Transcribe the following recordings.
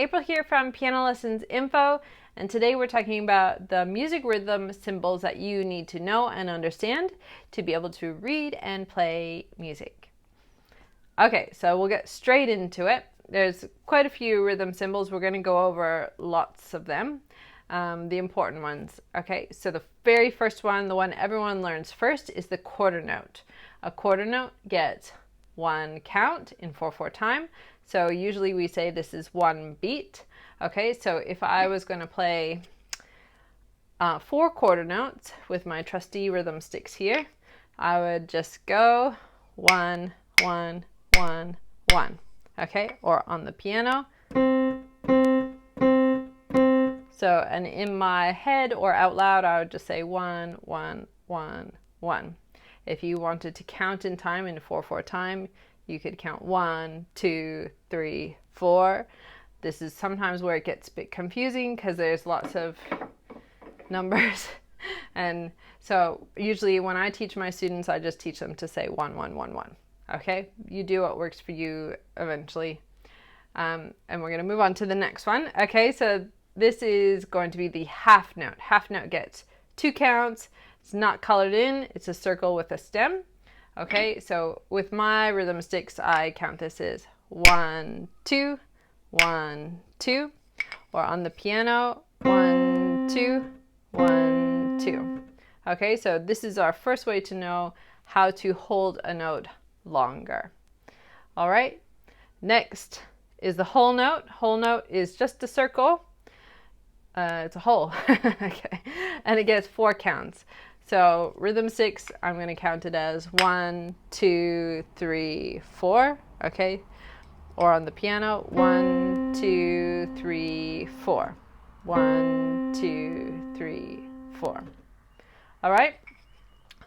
April here from Piano Lessons Info, and today we're talking about the music rhythm symbols that you need to know and understand to be able to read and play music. Okay, so we'll get straight into it. There's quite a few rhythm symbols. We're going to go over lots of them, the important ones. Okay, so the very first one, the one everyone learns first, is the quarter note. A quarter note gets one count in 4/4 time. So usually we say this is one beat. Okay, so if I was going to play 4 quarter notes with my trusty rhythm sticks here, I would just go 1, 1, 1, 1. Okay, or on the piano. So, and in my head or out loud, I would just say 1, 1, 1, 1. If you wanted to count in time in 4/4 time, you could count 1, 2, 3, 4. This is sometimes where it gets a bit confusing because there's lots of numbers. And so usually when I teach my students, I just teach them to say 1, 1, 1, 1. Okay, you do what works for you eventually. And we're going to move on to the next one. Okay, so this is going to be the half note. Half note gets 2 counts. It's not colored in. It's a circle with a stem. Okay, so with my rhythm sticks, I count this as 1, 2, 1, 2. Or on the piano, 1, 2, 1, 2. Okay, so this is our first way to know how to hold a note longer. All right, next is the whole note. Whole note is just a circle. It's a whole. Okay, and it gets 4 counts. So rhythm sticks, I'm going to count it as 1, 2, 3, 4. Okay, or on the piano, 1, 2, 3, 4. 1, 2, 3, 4. All right.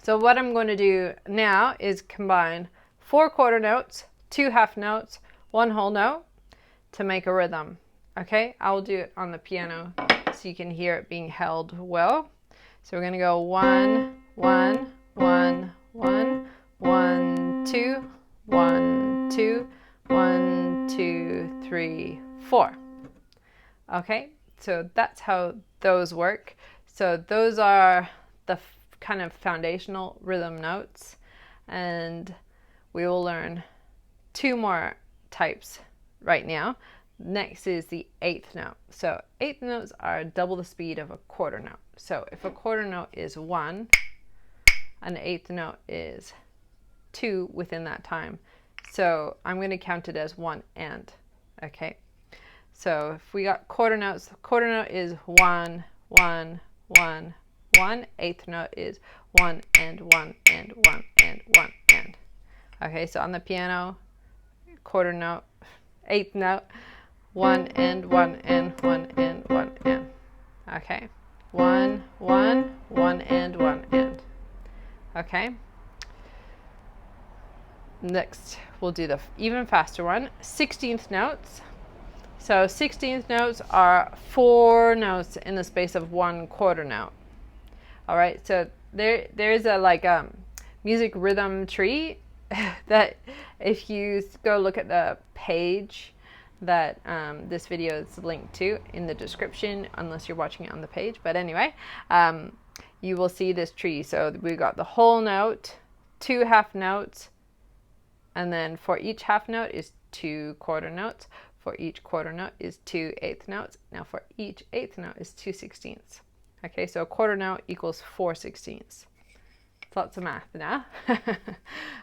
So what I'm going to do now is combine 4 quarter notes, 2 half notes, 1 whole note to make a rhythm. Okay, I'll do it on the piano so you can hear it being held well. So we're going to go 1, 1, 1, 1, 1, 2, 1, 2, 1, 2, 3, 4. Okay, so that's how those work. So those are the kind of foundational rhythm notes, and we will learn 2 more types right now. Next is the 8th note. So 8th notes are double the speed of a quarter note. So if a quarter note is 1, an 8th note is 2 within that time. So I'm going to count it as 1 and. Okay. So if we got quarter notes, quarter note is 1, 1, 1, 1. 8th note is 1 and 1 and 1 and 1 and. Okay, so on the piano, quarter note, 8th note, 1 and 1 and 1 and 1 and. Okay, 1, 1, 1 and 1 and. Okay. Next, we'll do the even faster one, 16th notes. So 16th notes are 4 notes in the space of 1 quarter note. All right, so there is a music rhythm tree that if you go look at the page that this video is linked to in the description, unless you're watching it on the page. But anyway, you will see this tree. So we got the whole note, 2 half notes, and then for each half note is 2 quarter notes. For each quarter note is 2 8th notes. Now for each 8th note is 2 16ths. Okay, so a quarter note equals 4 16ths. Lots of math now.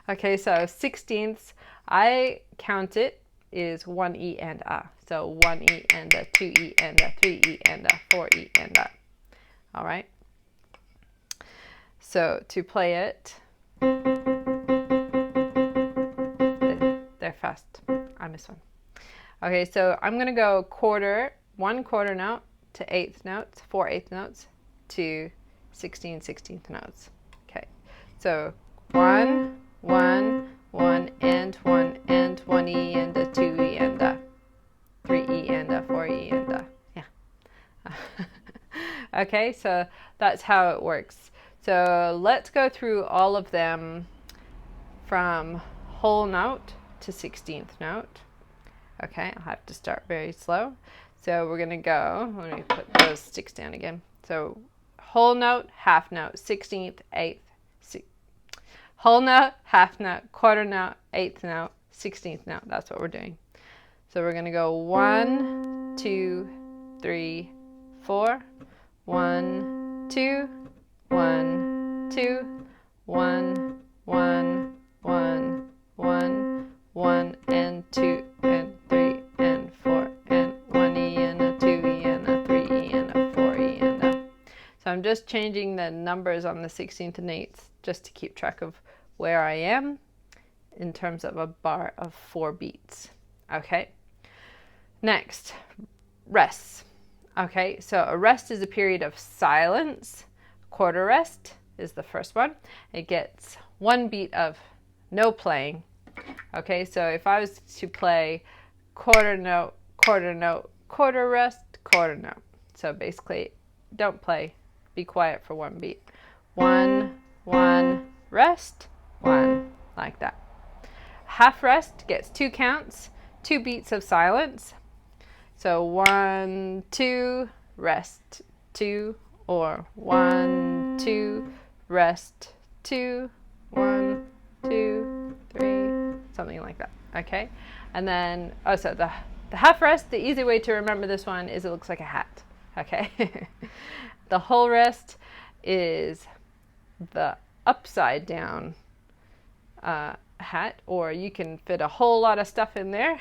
Okay, so 16ths, I count it is 1 E and A. So 1 E and A, 2 E and A, 3 E and A, 4 E and A. All right. So to play it, they're fast. I missed one. Okay, so I'm going to go 1 quarter note to 8th notes, 4 8th notes to 16 16th notes. Okay, so 1, 1, 1 and 1 and 1 E and a 2 E and a 3 E and a 4 E and a. Yeah. Okay, so that's how it works. So let's go through all of them from whole note to 16th note. Okay, I'll have to start very slow. So we're going to go, let me put those sticks down again. So whole note, half note, 16th, 8th, whole note, half note, quarter note, 8th note, 16th note. That's what we're doing. So we're going to go 1, 2, 3, 4, 1, 2, 1, 2, 1, 1, 1, 1, 1, and 2, and 3, and 4, and 1 E and a 2 E and a 3 E and a 4 E and a. So I'm just changing the numbers on the 16th and 8th just to keep track of where I am in terms of a bar of 4 beats. Okay. Next, rests. Okay, so a rest is a period of silence. Quarter rest is the first one. It gets 1 beat of no playing. Okay, so if I was to play quarter note, quarter note, quarter rest, quarter note. So basically, don't play. Be quiet for 1 beat. 1, 1, rest, 1, like that. Half rest gets 2 counts, 2 beats of silence. So 1, 2, rest, 2, or 1, 2, rest, 2, 1, 2, 3, something like that. Okay, and then so the half rest. The easy way to remember this one is it looks like a hat. Okay, the whole rest is the upside down hat, or you can fit a whole lot of stuff in there.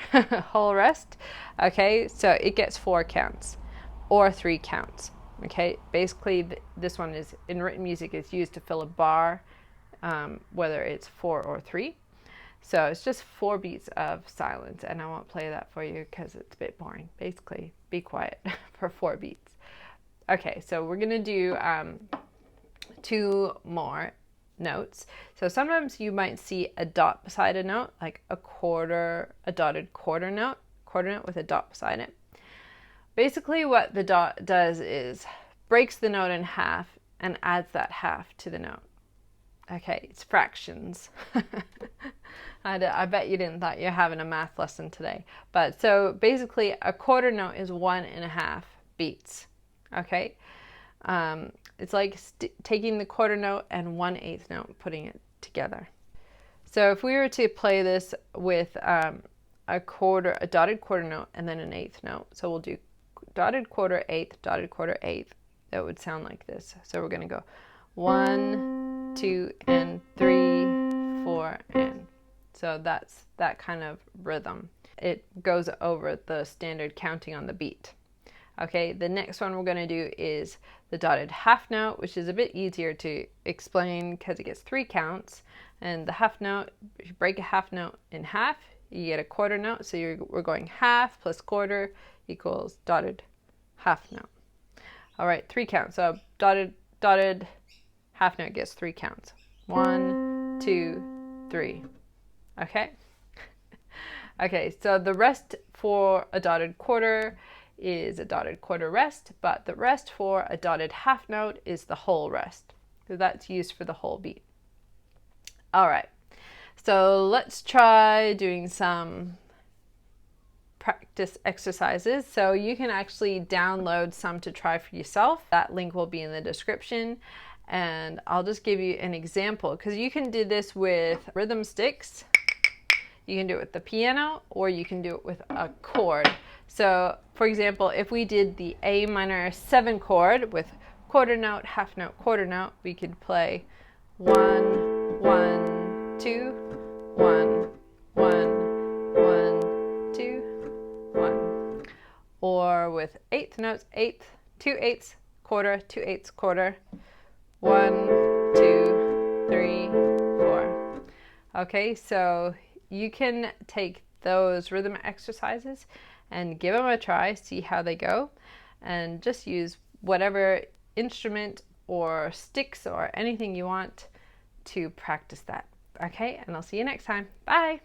Whole rest. Okay, so it gets 4 counts or 3 counts. Okay, basically this one is in written music is used to fill a bar, whether it's 4 or 3. So it's just 4 beats of silence, and I won't play that for you because it's a bit boring. Basically, be quiet for 4 beats. Okay, so we're gonna do 2 more notes. So sometimes you might see a dot beside a note, like a dotted quarter note with a dot beside it. Basically what the dot does is breaks the note in half and adds that half to the note. Okay, it's fractions. I bet you didn't thought you're having a math lesson today. But so basically a quarter note is 1.5 beats. Okay. It's like taking the quarter note and 1/8 note, putting it together. So if we were to play this with a dotted quarter note and then an 1/8 note, so we'll do dotted quarter, 1/8, dotted quarter, 1/8. That would sound like this. So we're going to go 1, 2, and 3, 4, and so that's that kind of rhythm. It goes over the standard counting on the beat. Okay, the next one we're going to do is the dotted half note, which is a bit easier to explain because it gets 3 counts. And the half note, if you break a half note in half, you get a quarter note. So we're going half plus quarter equals dotted half note. All right, 3 counts. So dotted half note gets 3 counts. 1, 2, 3. Okay. Okay, so the rest for a dotted quarter is a dotted quarter rest, but the rest for a dotted half note is the whole rest. So that's used for the whole beat. All right, so let's try doing some practice exercises. So you can actually download some to try for yourself. That link will be in the description. And I'll just give you an example because you can do this with rhythm sticks. You can do it with the piano, or you can do it with a chord. So for example, if we did the A minor 7 chord with quarter note, half note, quarter note, we could play 1, 1, 2, 1, 1, 1, 2, 1. Or with 8th notes, 8th, 2/8, quarter, 2/8, quarter, 1, 2, 3, 4. Okay, so you can take those rhythm exercises and give them a try, see how they go, and just use whatever instrument or sticks or anything you want to practice that. Okay, and I'll see you next time. Bye!